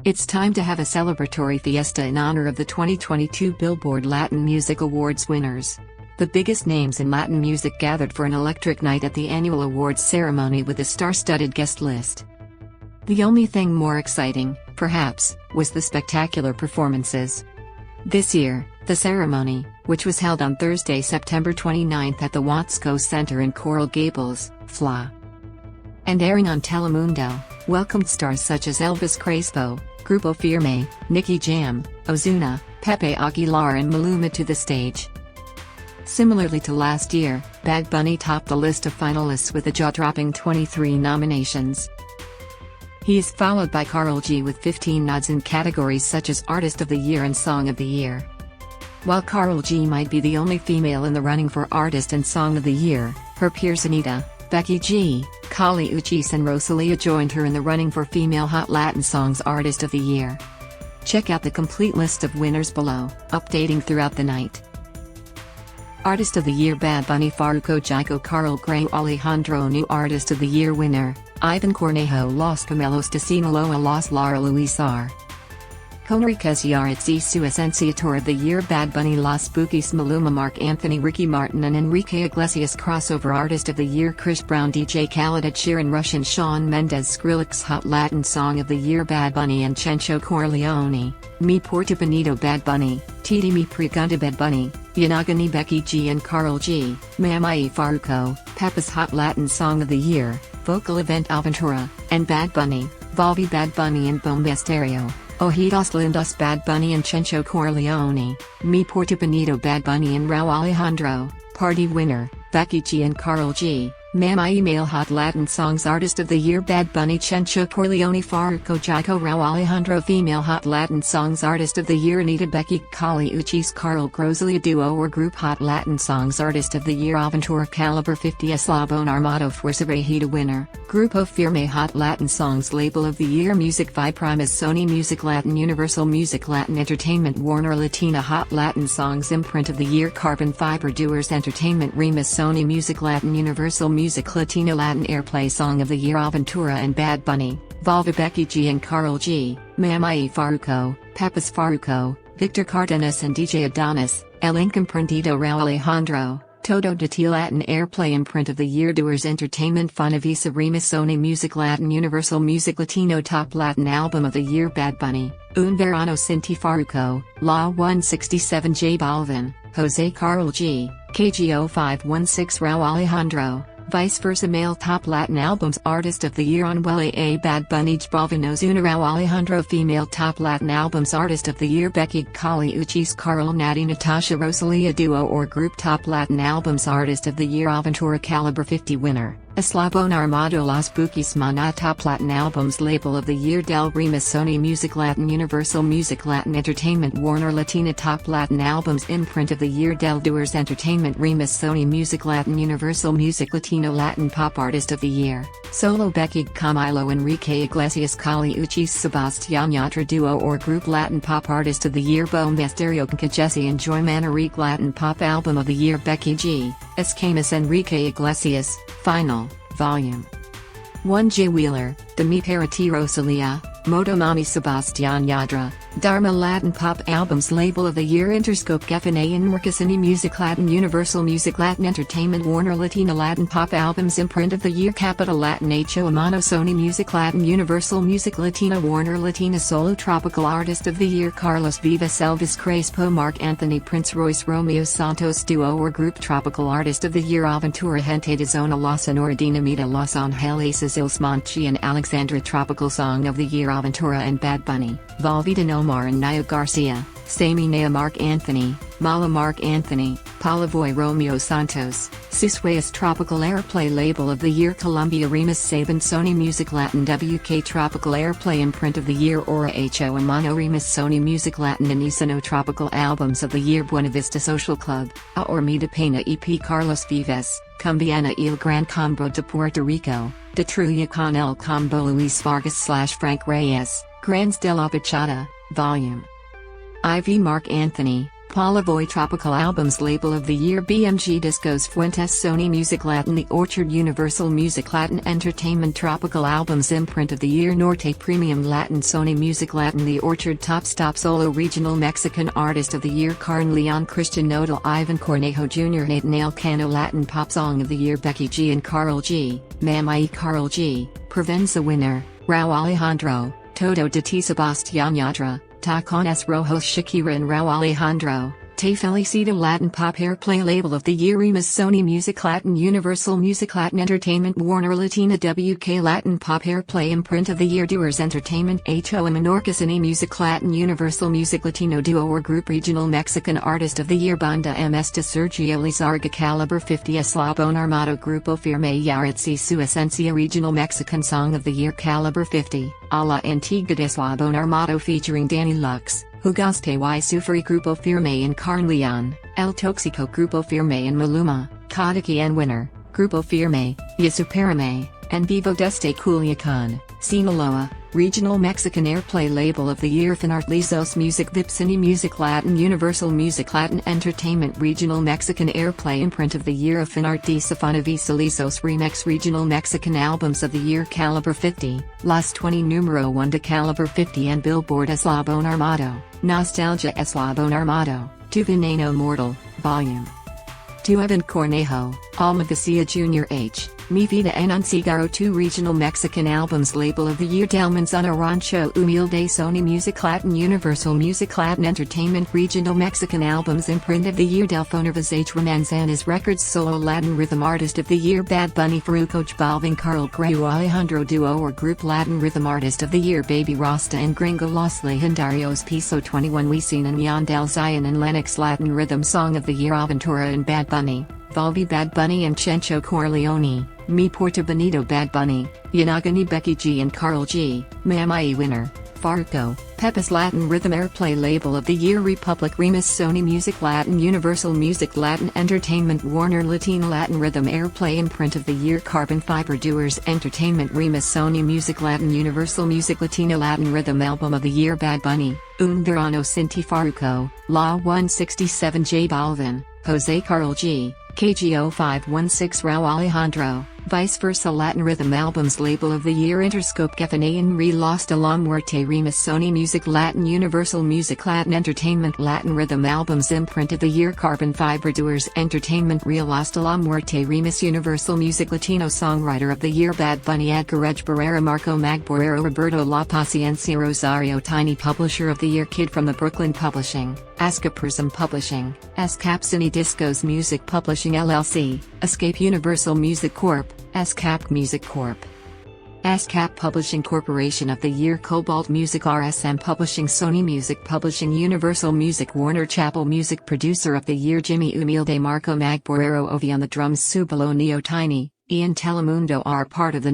It's time to have a celebratory fiesta in honor of the 2022 Billboard Latin Music Awards winners. The biggest names in Latin music gathered for an electric night at the annual awards ceremony with a star-studded guest list. The only thing more exciting, perhaps, was the spectacular performances. This year, the ceremony, which was held on Thursday, September 29th at the Watsco Center in Coral Gables, FLA, and airing on Telemundo, welcomed stars such as Elvis Crespo, Grupo Firme, Nicky Jam, Ozuna, Pepe Aguilar and Maluma to the stage. Similarly to last year, Bad Bunny topped the list of finalists with a jaw-dropping 23 nominations. He is followed by Coral G with 15 nods in categories such as Artist of the Year and Song of the Year. While Coral G might be the only female in the running for Artist and Song of the Year, her peers Anita, Becky G, Kali Uchis and Rosalia joined her in the running for Female Hot Latin Songs Artist of the Year. Check out the complete list of winners below, updating throughout the night. Artist of the Year Bad Bunny Farruko Jaco Carl Gray Alejandro New Artist of the Year winner, Ivan Cornejo Los Camelos de Sinaloa Los Lara Luis R. Conriquez Yaritzi Su Esenciator of the Year Bad Bunny Las Bookies Maluma Mark Anthony Ricky Martin and Enrique Iglesias Crossover Artist of the Year Chris Brown DJ Khaled Ed Sheeran Russian Shawn Mendes Skrillex Hot Latin Song of the Year Bad Bunny and Chencho Corleone, Mi Porta Bonito Bad Bunny, Titi Mi Pregunta Bad Bunny, Yanagani Becky G and Coral G, Mamai Farruko, Pepe's Hot Latin Song of the Year, Vocal Event Aventura, and Bad Bunny, Volvi Bad Bunny and Bomba Estéreo. Ojitos Lindos Bad Bunny and Chencho Corleone, Mi Porta Bonito Bad Bunny and Rauw Alejandro, Party winner, Becky G and Coral G, Mamai Male Hot Latin Songs Artist of the Year Bad Bunny Chencho Corleone Farruko Jaco Rauw Alejandro Female Hot Latin Songs Artist of the Year Anita Becky Kali Uchis Carl Rosalia Duo or Group Hot Latin Songs Artist of the Year Aventura Caliber 50 Eslabon Armado Fuerza Regida winner, Grupo Firme Hot Latin Songs Label of the Year Music Vi Primas Sony Music Latin Universal Music Latin Entertainment Warner Latina Hot Latin Songs Imprint of the Year Carbon Fiber Doers Entertainment Remus Sony Music Latin Universal Music Latino Latin Airplay Song of the Year Aventura and Bad Bunny, Volva Becky G and Coral G, Mamai Farruko, Pepe's Farruko, Victor Cardenas and DJ Adonis, El Incomprendido Rauw Alejandro, Todo de Ti Latin Airplay Imprint of the Year Doers Entertainment Fonavisa Remus Sony Music Latin Universal Music Latino Top Latin Album of the Year Bad Bunny, Un Verano Sinti Farruko, La 167 J Balvin, Jose Carl G, KGO 516 Rauw Alejandro. Vice versa Male Top Latin Albums Artist of the Year Anuel A Bad Bunny Balvin Ozuna Rauw Alejandro Female Top Latin Albums Artist of the Year Becky Kali Uchis Carl Natty Natasha Rosalia Duo or Group Top Latin Albums Artist of the Year Aventura Caliber 50 winner, Eslabon Armado Las Bookies Mana Top Latin Albums Label of the Year Del Remus Sony Music Latin Universal Music Latin Entertainment Warner Latina Top Latin Albums Imprint of the Year Del Doers Entertainment Remus Sony Music Latin Universal Music Latino Latin Pop Artist of the Year, Solo Becky Camilo Enrique Iglesias Kali Uchis Sebastian Yatra Duo or Group Latin Pop Artist of the Year Bomba Estéreo Jesse and Joy Manrique Latin Pop Album of the Year Becky G, Escamas Enrique Iglesias, Final, Volume 1 J Wheeler, Demi Parati Rosalia, Moto Mami Sebastian Yadra, Dharma Latin Pop Albums Label of the Year Interscope Gefane and Marcasini Music Latin Universal Music Latin Entertainment Warner Latina Latin Pop Albums Imprint of the Year Capital Latin Ho Amano Sony Music Latin Universal Music Latina Warner Latina Solo Tropical Artist of the Year Carlos Vivas Elvis Crespo Mark Anthony Prince Royce Romeo Santos Duo or Group Tropical Artist of the Year Aventura Gente de Zona La Sonora Dinamita Los Angeles Ils Monchi and Alexandra Tropical Song of the Year Aventura and Bad Bunny, Volvida Omar and Naya Garcia, Sami Naya Mark Anthony, Mala Mark Anthony, Palavoy Romeo Santos, Sisueas Tropical Airplay Label of the Year Colombia Remus Saban Sony Music Latin WK Tropical Airplay Imprint of the Year Ora Ho Amano Remus Sony Music Latin Anisano Tropical Albums of the Year Buena Vista Social Club, A Ormida Pena EP Carlos Vives, Cumbiana El Gran Combo de Puerto Rico, De Trulla con El Combo Luis Vargas / Frank Reyes, Grands de la Bachata, Volume IV Mark Anthony, Polavoy Tropical Albums Label of the Year BMG Discos Fuentes Sony Music Latin The Orchard Universal Music Latin Entertainment Tropical Albums Imprint of the Year Norte Premium Latin Sony Music Latin The Orchard Top Stop Solo Regional Mexican Artist of the Year Carn Leon Christian Nodal Ivan Cornejo Jr. Nathan Elcano Latin Pop Song of the Year Becky G and Carl G, Mamai Carl G, Provenza Winner, Rao Alejandro, Todo de T Sebastián Yatra, Tacones Rojos Shakira and Rao Alejandro, Te Felicito Latin Pop Airplay Label of the Year Remus Sony Music Latin Universal Music Latin Entertainment Warner Latina WK Latin Pop Airplay Imprint of the Year Doers Entertainment HOM Menorca Cine Music Latin Universal Music Latino Duo or Group Regional Mexican Artist of the Year Banda MS de Sergio Lizarga Caliber 50 Eslabon Armado Grupo Firme Yaritzi Su Esencia Regional Mexican Song of the Year Caliber 50, A la Antigua de Eslabon Armado featuring Danny Lux, Jugaste y Sufri Grupo Firme and Carn Leon, El Toxico Grupo Firme and Maluma, Kadaki and Winner, Grupo Firme, Yasuperame, and Vivo Deste Culiacan, Sinaloa, Regional Mexican Airplay Label of the Year Finart Lizos Music Vipcine Music Latin Universal Music Latin Entertainment Regional Mexican Airplay Imprint of the Year of Finart de Safana Visa Lizos Remix Regional Mexican Albums of the Year Caliber 50, Las 20 Numero 1 de Caliber 50 and Billboard Eslabon Armado, Nostalgia Eslabon Armado, Tu Veneno Mortal, Volume 2 Evan Cornejo, Alma Garcia Jr. H. Mi Vida en un Cigarro 2 Regional Mexican Albums Label of the Year Del Manzano Rancho Humilde Sony Music Latin Universal Music Latin Entertainment Regional Mexican Albums Imprint of the Year Del Fonervas H. Manzana's Records Solo Latin Rhythm Artist of the Year Bad Bunny Farruko Balvin Carl Greu Alejandro Duo or Group Latin Rhythm Artist of the Year Baby Rasta and Gringo Los Legendarios Piso 21 Wisin and Yandel Zion and Lennox Latin Rhythm Song of the Year Aventura and Bad Bunny, Valvi Bad Bunny and Chencho Corleone, Mi Porta Bonito Bad Bunny, Yanagani Becky G and Carl G, Mamai Winner, Farco, Pepe's Latin Rhythm Airplay Label of the Year Republic Remus Sony Music Latin Universal Music Latin Entertainment Warner Latina Latin Rhythm Airplay Imprint of the Year Carbon Fiber Doers Entertainment Remus Sony Music Latin Universal Music Latino Latin Rhythm Album of the Year Bad Bunny, Un Verano Sinti Farruko, La 167 J Balvin, Jose Carl G, KGO 516 Rao Alejandro, Vice Versa Latin Rhythm Albums Label of the Year Interscope Gefanayan Re Lost a la Muerte Remus Sony Music Latin Universal Music Latin Entertainment Latin Rhythm Albums Imprint of the Year Carbon Fiber Doers Entertainment Re Lost a la Muerte Remus Universal Music Latino Songwriter of the Year Bad Bunny Edgar Edge Barrera Marco Magborero Roberto La Paciencia Rosario Tiny Publisher of the Year Kid from the Brooklyn Publishing, Ascaprism Publishing, ASCAP Cine Discos Music Publishing LLC, Escape Universal Music Corp., ASCAP Music Corp. ASCAP Publishing Corporation of the Year Cobalt Music RSM Publishing Sony Music Publishing Universal Music Warner Chappell Music Producer of the Year Jimmy Humilde Marco Magborero Ovi on the drums Subalo Neo Tiny, Ian Telemundo are part of the